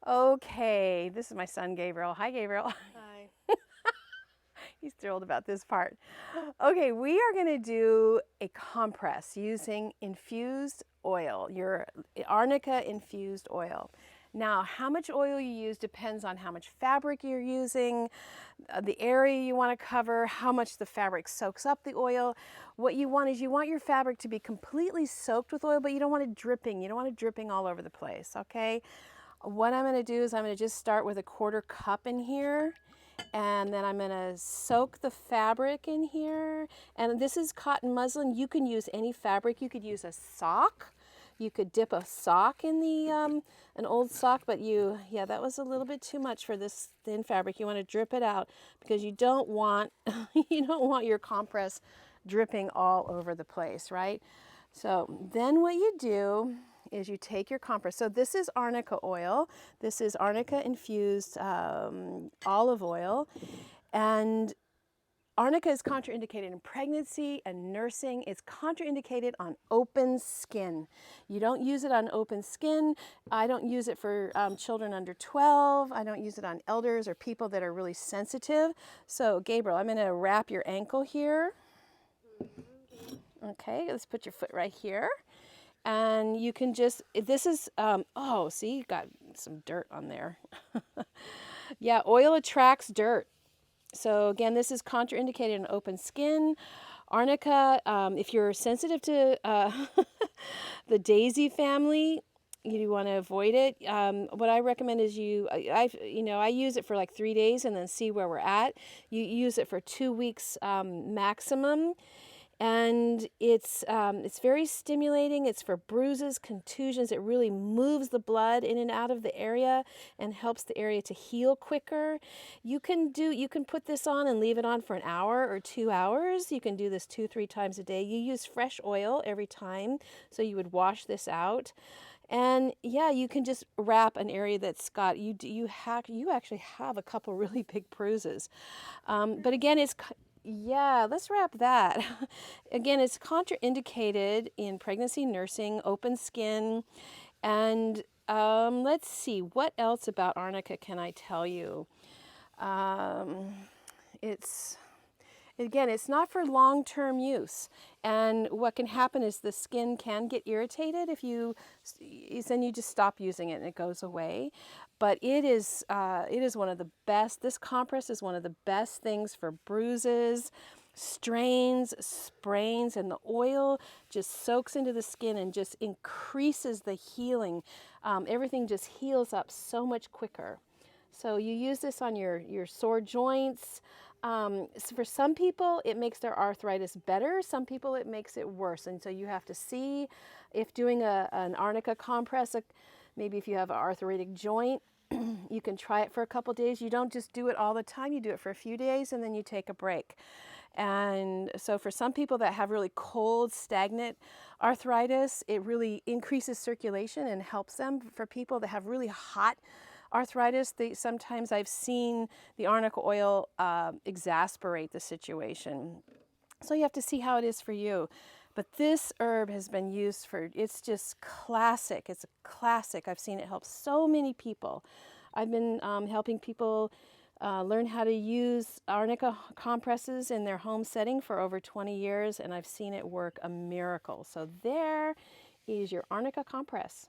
Okay, this is my son Gabriel. Hi, Gabriel. Hi. He's thrilled about this part. Okay, we are going to do a compress using infused oil, your Arnica infused oil. Now, how much oil you use depends on how much fabric you're using, the area you want to cover, how much the fabric soaks up the oil. What you want is you want your fabric to be completely soaked with oil, but you don't want it dripping. You don't want it dripping all over the place, okay? What I'm going to do is I'm going to just start with a 1/4 cup in here. And then I'm going to soak the fabric in here. And this is cotton muslin. You can use any fabric. You could use a sock. You could dip a sock in the an old sock, but yeah, that was a little bit too much for this thin fabric. You want to drip it out because you don't want you don't want your compress dripping all over the place, right? So then what you do is you take your compress. So this is Arnica oil. This is Arnica infused olive oil. And Arnica is contraindicated in pregnancy and nursing. It's contraindicated on open skin. You don't use it on open skin. I don't use it for children under 12. I don't use it on elders or people that are really sensitive. So Gabriel, I'm going to wrap your ankle here. Okay, let's put your foot right here. And you can just, this is, oh, see, you got some dirt on there. Yeah, oil attracts dirt. So again, this is contraindicated in open skin. Arnica, if you're sensitive to the daisy family, you want to avoid it. What I recommend is I use it for like 3 days and then see where we're at. You use it for 2 weeks maximum. And it's very stimulating. It's for bruises, contusions. It really moves the blood in and out of the area and helps the area to heal quicker. You can put this on and leave it on for an hour or 2 hours. You can do this 2-3 times a day. You use fresh oil every time, so you would wash this out. And yeah, you can just wrap an area that's got you actually have a couple really big bruises. But again, yeah, let's wrap that. Again, it's contraindicated in pregnancy, nursing, open skin, and let's see, what else about Arnica can I tell you? Um, it's Again, it's not for long-term use. And what can happen is the skin can get irritated if then you just stop using it and it goes away. But it is one of the best, this compress is one of the best things for bruises, strains, sprains, and the oil just soaks into the skin and just increases the healing. Everything just heals up so much quicker. So you use this on your sore joints. So for some people, it makes their arthritis better. Some people, it makes it worse. And so you have to see if doing an Arnica compress, maybe if you have an arthritic joint, you can try it for a couple days. You don't just do it all the time. You do it for a few days and then you take a break. And so for some people that have really cold, stagnant arthritis, it really increases circulation and helps them. For people that have really hot arthritis, sometimes I've seen the Arnica oil exasperate the situation. So you have to see how it is for you. But this herb has been used it's just classic. It's a classic. I've seen it help so many people. I've been helping people learn how to use Arnica compresses in their home setting for over 20 years, and I've seen it work a miracle. So there is your Arnica compress.